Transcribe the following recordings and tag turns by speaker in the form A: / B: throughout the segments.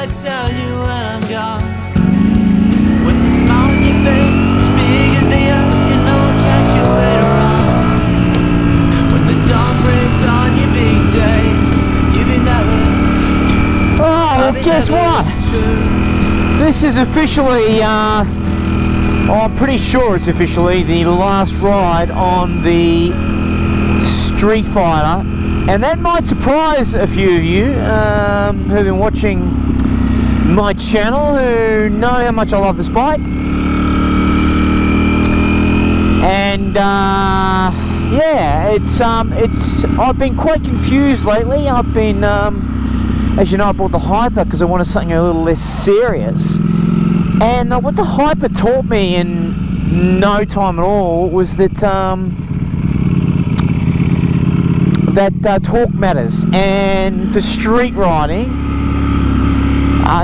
A: I tell you when I'm gone. When the smile on your face is big as the earth, you know I'll catch you later on. When the dawn breaks on your big day, you've been never.
B: Oh, well, guess what? This is officially, I'm pretty sure it's officially the last ride on the Streetfighter, and that might surprise a few of you who've been watching my channel, who know how much I love this bike. And yeah, I've been quite confused lately. I've been, as you know, I bought the Hyper because I wanted something a little less serious. And what the Hyper taught me in no time at all was that torque matters, and for street riding,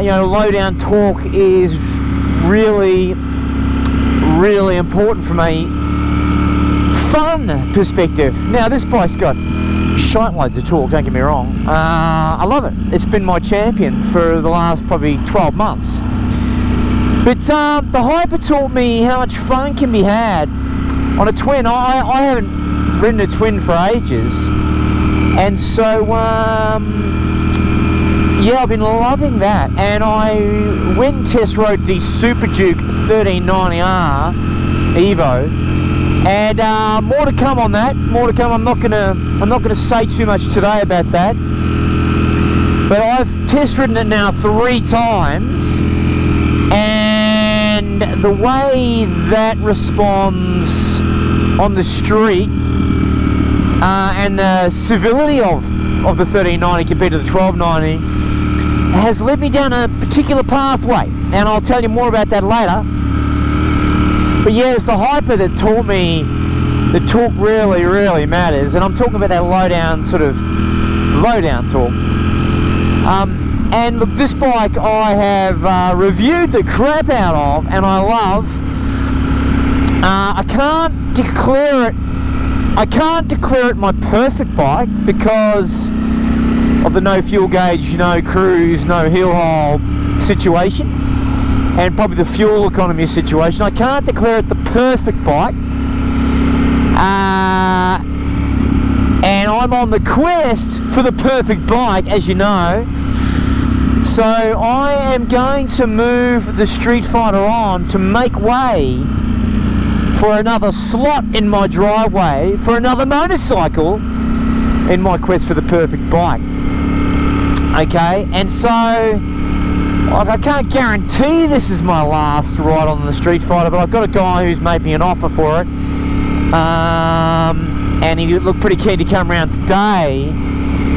B: you know, low down torque is really, really important from a fun perspective. Now, this bike's got shite loads of torque, don't get me wrong. I love it. It's been my champion for the last probably 12 months. But the Hyper taught me how much fun can be had on a twin. I haven't ridden a twin for ages, and so yeah, I've been loving that. And I went and test rode the Super Duke 1390R Evo, and more to come on that. More to come. I'm not gonna say too much today about that, but I've test ridden it now 3 times. And the way that responds on the street, and the civility of the 1390 compared to the 1290 has led me down a particular pathway, and I'll tell you more about that later. But yeah, it's the Hyper that taught me that torque really, really matters, and I'm talking about that low down torque. And look, this bike I have reviewed the crap out of, and I love. I can't declare it my perfect bike because of the no fuel gauge, no cruise, no heel hole situation, and probably the fuel economy situation. I can't declare it the perfect bike, and I'm on the quest for the perfect bike, as you know. So I am going to move the Streetfighter on to make way for another slot in my driveway, for another motorcycle in my quest for the perfect bike. Okay, and so like, I can't guarantee this is my last ride on the Streetfighter, but I've got a guy who's made me an offer for it, and he looked pretty keen to come around today.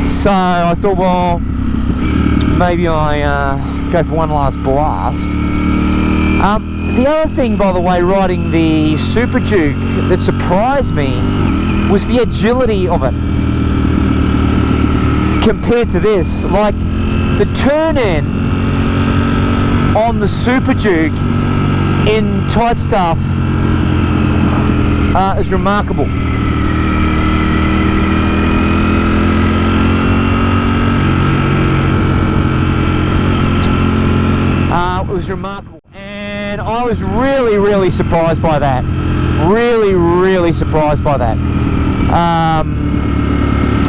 B: So I thought, well, maybe I go for one last blast. The other thing, by the way, riding the Super Duke that surprised me was the agility of it compared to this. Like, the turn-in on the Super Duke in tight stuff is remarkable. It was remarkable, and I was really, really surprised by that. Really surprised by that.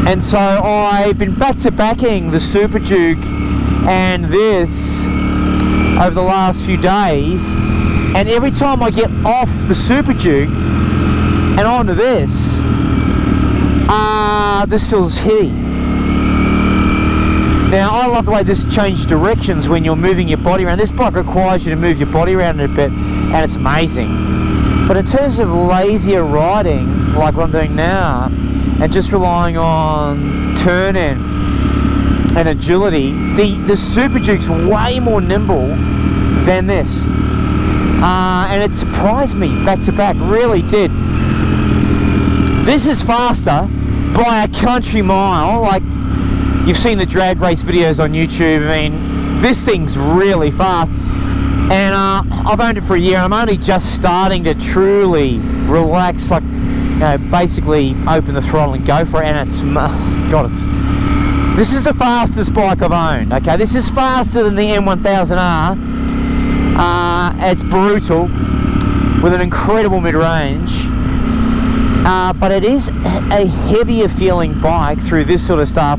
B: And so I've been back-to-backing the Super Duke and this over the last few days, and every time I get off the Super Duke and onto this, this feels hitty. Now, I love the way this changes directions when you're moving your body around. This bike requires you to move your body around a bit, and it's amazing. But in terms of lazier riding, like what I'm doing now, and just relying on turn-in and agility, the Super Duke's way more nimble than this. And it surprised me back to back, really did. This is faster by a country mile. Like, you've seen the drag race videos on YouTube. I mean, this thing's really fast. And I've owned it for a year, and I'm only just starting to truly relax, like, you know, basically open the throttle and go for it. And it's, God, This is the fastest bike I've owned. Okay, this is faster than the M1000R. It's brutal with an incredible mid-range, but it is a heavier feeling bike through this sort of stuff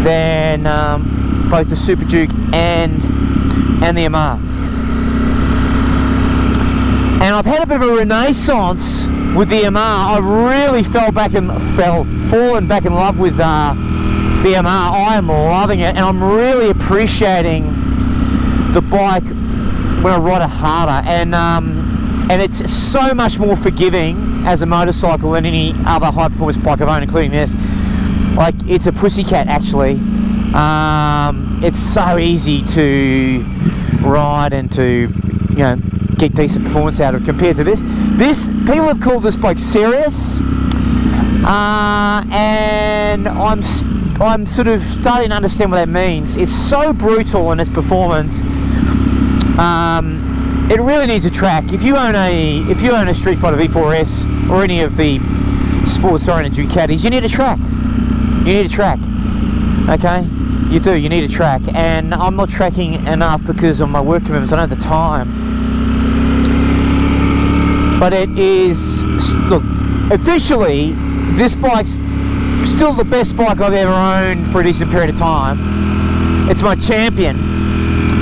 B: than both the Super Duke and the MR. And I've had a bit of a renaissance with the MR. I've really fallen back in love with the MR. I am loving it, and I'm really appreciating the bike when I ride it harder. And it's so much more forgiving as a motorcycle than any other high performance bike I've owned, including this. Like, it's a pussycat actually. It's so easy to ride and to, you know, get decent performance out of compared to this. People have called this bike serious, and I'm sort of starting to understand what that means. It's so brutal in its performance. It really needs a track. If you own a Streetfighter V4s or any of the sports-oriented Ducatis, you need a track. You need a track. Okay, you do. You need a track, and I'm not tracking enough because of my work commitments. I don't have the time. But it is, look, officially, this bike's still the best bike I've ever owned for a decent period of time. It's my champion,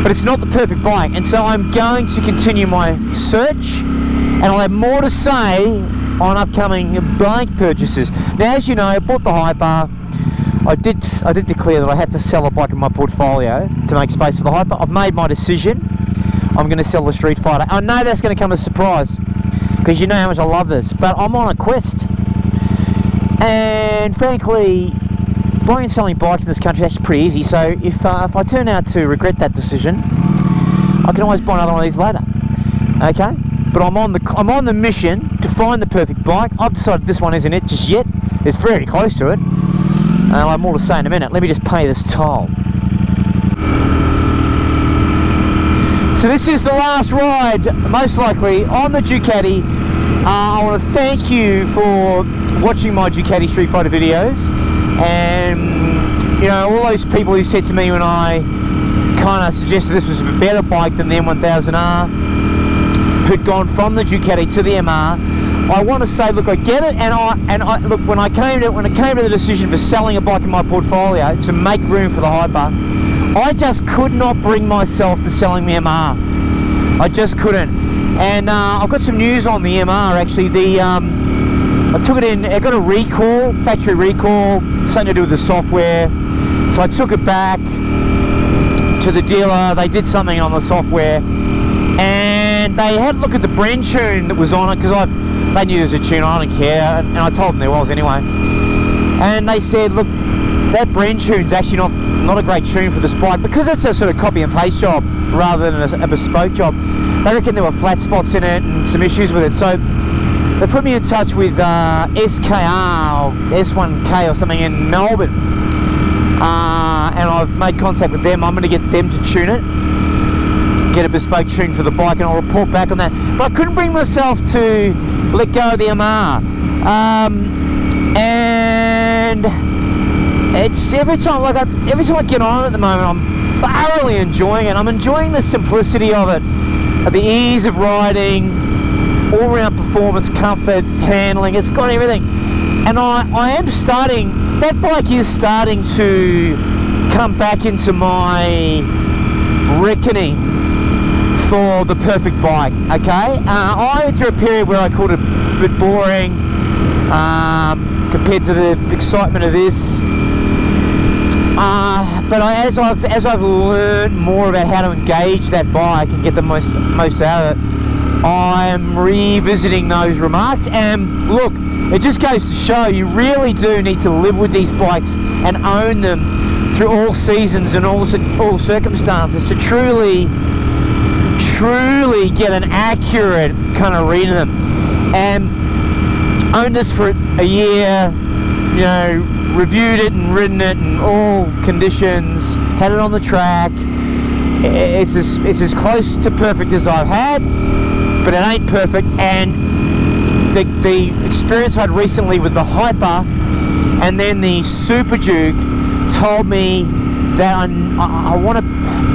B: but it's not the perfect bike, and so I'm going to continue my search, and I'll have more to say on upcoming bike purchases. Now, as you know, I bought the Hyper. I did declare that I had to sell a bike in my portfolio to make space for the Hyper. I've made my decision. I'm going to sell the Streetfighter. I know that's going to come as a surprise, because you know how much I love this, but I'm on a quest. And frankly, buying and selling bikes in this country is pretty easy, so if I turn out to regret that decision, I can always buy another one of these later. Okay? But I'm on the mission to find the perfect bike. I've decided this one isn't it just yet. It's very close to it. I'll have more to say in a minute. Let me just pay this toll. So this is the last ride, most likely, on the Ducati. I want to thank you for watching my Ducati Streetfighter videos, and you know, all those people who said to me when I kind of suggested this was a better bike than the M1000R, who'd gone from the Ducati to the MR. I want to say, look, I get it, and I look, when it came to the decision for selling a bike in my portfolio to make room for the Hyper, I just could not bring myself to selling the MR. I just couldn't. And I've got some news on the MR actually. I took it in, I got a recall, factory recall, something to do with the software. So I took it back to the dealer. They did something on the software, and they had a look at the Bren tune that was on it, because they knew there was a tune, I don't care, and I told them there was anyway. And they said, look, that Bren tune's actually not a great tune for this bike, because it's a sort of copy and paste job rather than a bespoke job. They reckon there were flat spots in it and some issues with it, so they put me in touch with SKR or S1K or something in Melbourne, and I've made contact with them. I'm going to get them to tune it, get a bespoke tune for the bike, and I'll report back on that. But I couldn't bring myself to let go of the MR, and it's every time I get on it at the moment, I'm thoroughly enjoying it. I'm enjoying the simplicity of it, the ease of riding, all-round performance, comfort, handling. It's got everything, and I am starting. That bike is starting to come back into my reckoning for the perfect bike. Okay, I went through a period where I called it a bit boring compared to the excitement of this. But as I've learned more about how to engage that bike and get the most out of it, I am revisiting those remarks. And look, it just goes to show you really do need to live with these bikes and own them through all seasons and all circumstances to truly get an accurate kind of read of them. And owned this for a year, you know, reviewed it and ridden it in all conditions, had it on the track. It's as close to perfect as I've had, but it ain't perfect. And the experience I had recently with the Hyper and then the Super Duke told me that I'm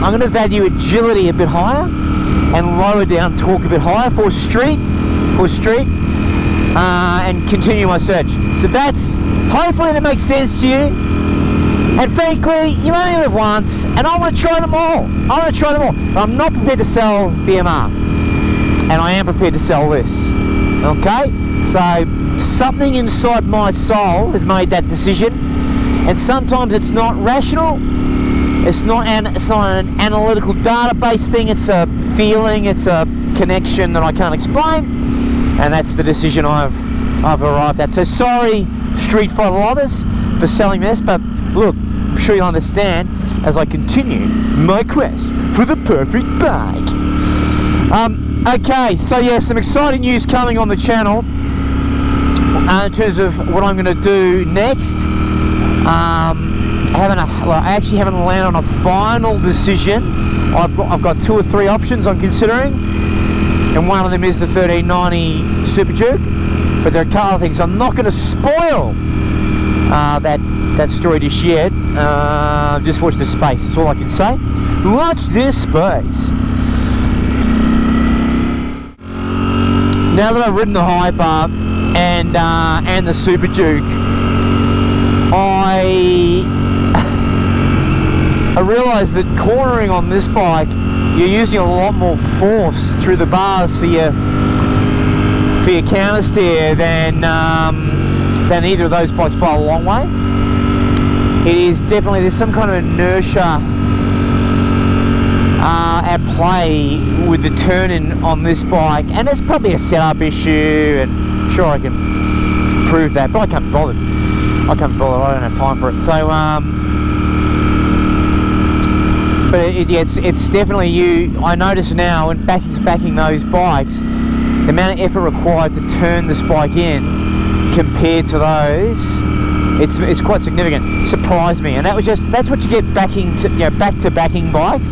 B: going to value agility a bit higher and lower down torque a bit higher for street, and continue my search. So that's, hopefully that makes sense to you. And frankly, you only live once, and I want to try them all. But I'm not prepared to sell the MR, and I am prepared to sell this. Okay, so something inside my soul has made that decision, and sometimes it's not rational. It's not an analytical database thing. It's a feeling. It's a connection that I can't explain, and that's the decision I've arrived at. So sorry, Street Fighter lovers, for selling this, but look, I'm sure you'll understand as I continue my quest for the perfect bike. Okay, so yeah, some exciting news coming on the channel in terms of what I'm going to do next. I actually haven't landed on a final decision. I've got 2 or 3 options I'm considering, and one of them is the 1390 Super Duke. But there are a couple of things. I'm not going to spoil that story just yet. Just watch this space. That's all I can say. Watch this space. Now that I've ridden the Hyper and the Super Duke, I realised that cornering on this bike, you're using a lot more force through the bars for your counter steer than either of those bikes by a long way. It is definitely, there's some kind of inertia at play with the turning on this bike, and it's probably a setup issue, and I'm sure I can prove that, but I can't be bothered. I don't have time for it. So but it's definitely I notice now when backing those bikes, the amount of effort required to turn this bike in compared to those, it's quite significant. Surprised me, and that's what you get backing to, back to backing bikes.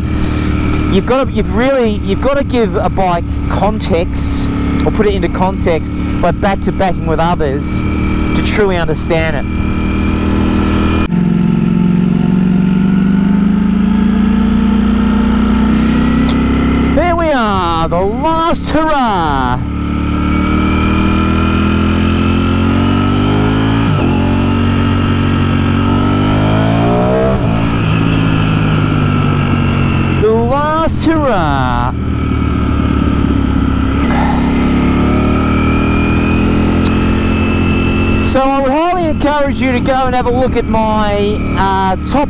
B: You've got to give a bike context, or put it into context by back to backing with others to truly understand it. There we are, the last hurrah! The last hurrah! So I would highly encourage you to go and have a look at my top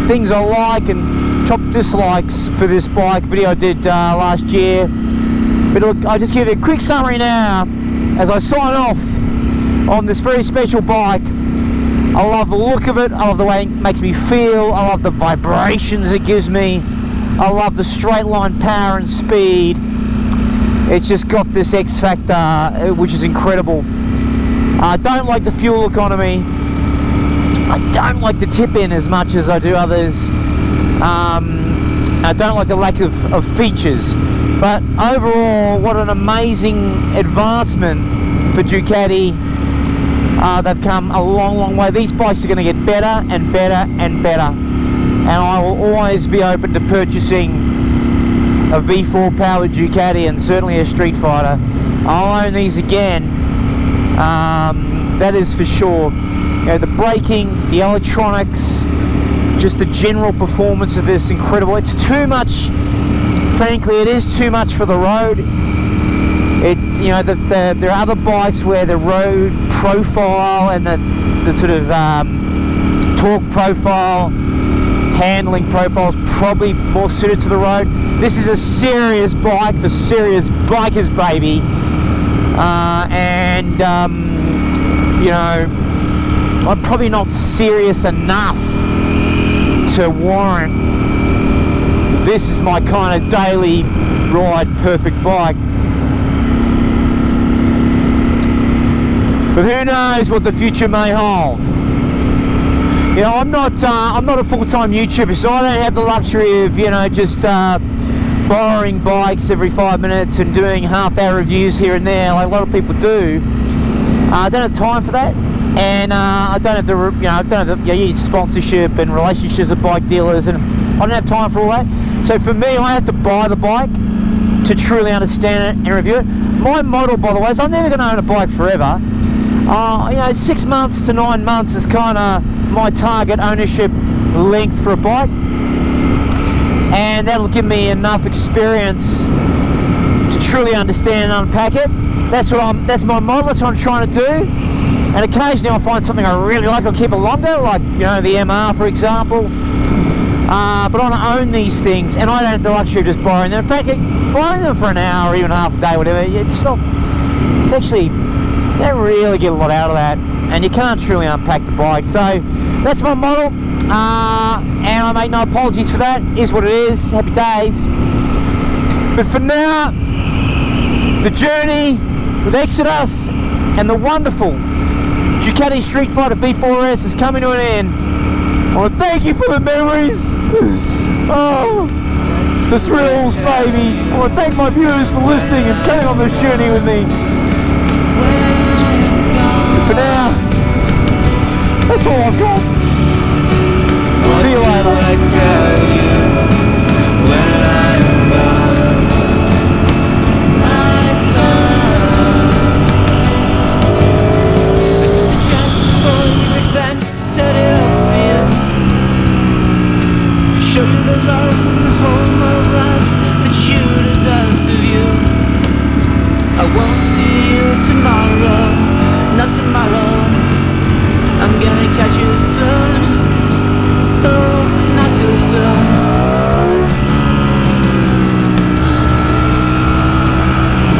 B: things I like and top dislikes for this bike video I did last year. But look, I'll just give you a quick summary now as I sign off on this very special bike. I love the look of it, I love the way it makes me feel, I love the vibrations it gives me, I love the straight line power and speed. It's just got this X factor which is incredible. I don't like the fuel economy. I don't like the tip-in as much as I do others. I don't like the lack of features. But overall, what an amazing advancement for Ducati. They've come a long, long way. These bikes are going to get better and better and better. And I will always be open to purchasing a V4 powered Ducati and certainly a Street Fighter. I'll own these again. That is for sure. The braking, the electronics, just the general performance of this, incredible. It's too much, frankly, it is too much for the road. There are other bikes where the road profile and the sort of torque profile, handling profile is probably more suited to the road. This is a serious bike for serious bikers, baby. I'm probably not serious enough to warrant this is my kind of daily ride perfect bike. But who knows what the future may hold. I'm not a full-time YouTuber, so I don't have the luxury of just borrowing bikes every 5 minutes and doing half-hour reviews here and there like a lot of people do. I don't have time for that. and I don't have the, you need sponsorship and relationships with bike dealers, and I don't have time for all that. So for me, I have to buy the bike to truly understand it and review it. My model, by the way, is I'm never going to own a bike forever. 6 months to 9 months is kind of my target ownership length for a bike, and that'll give me enough experience to truly understand and unpack it. That's my model. That's what I'm trying to do. And occasionally I'll find something I really like. I'll keep it longer, like the MR, for example. But I want to own these things, and I don't have the luxury of just borrowing them. In fact, borrowing them for an hour or even half a day, whatever, it's actually, you don't really get a lot out of that, and you can't truly unpack the bike. So that's my model, and I make no apologies for that. It is what it is. Happy days. But for now, the journey with XODAS and the wonderful Ducati Streetfighter V4s is coming to an end. I want to thank you for the memories. Oh, the thrills, baby. I want to thank my viewers for listening and coming on this journey with me. And for now, that's all I've got. See you later.
A: Show you the love and the home of life that you deserve of you. I won't see you tomorrow, not tomorrow. I'm gonna catch you soon, oh, not too soon.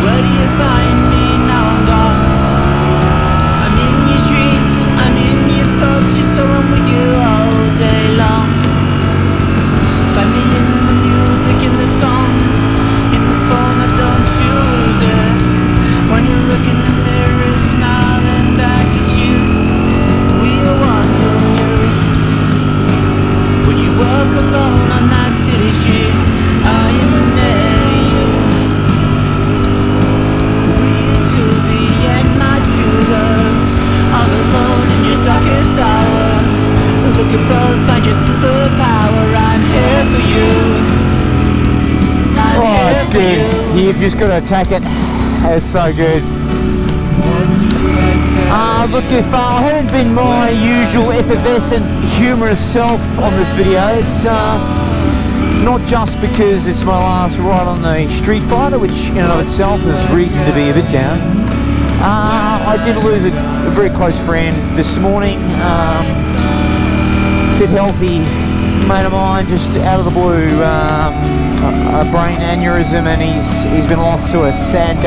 A: Where do you find me now I'm gone? I'm in your dreams, I'm in your thoughts, just so I'm with you all day long. Find me in the music, in the song, in the phone, I don't you lose it. When you look in the mirror, smiling back at you, we are one you. When you walk alone on that city street, I am near you. We to the end, my true loves, all alone in your darkest hour. Look above, find your superpower, I'm here for you.
B: Oh, it's good. You've just got to attack it. It's so good. Look, if I haven't been my usual effervescent, humorous self on this video, it's not just because it's my last ride on the Street Fighter, which in and of itself is reason to be a bit down. I did lose a very close friend this morning. Fit, healthy mate of mine, just out of the blue, a brain aneurysm, and he's been lost to us. And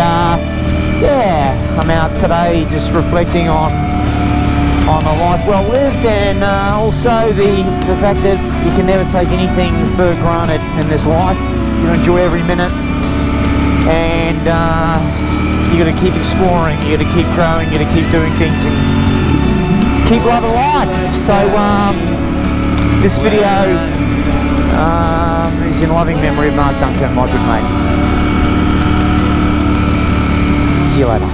B: yeah, I'm out today just reflecting on a life well lived, and also the fact that you can never take anything for granted in this life. You enjoy every minute, and you got to keep exploring, you got to keep growing, you got to keep doing things, and keep loving life. So this video is in loving memory of Mark Duncan, my good mate. See you later.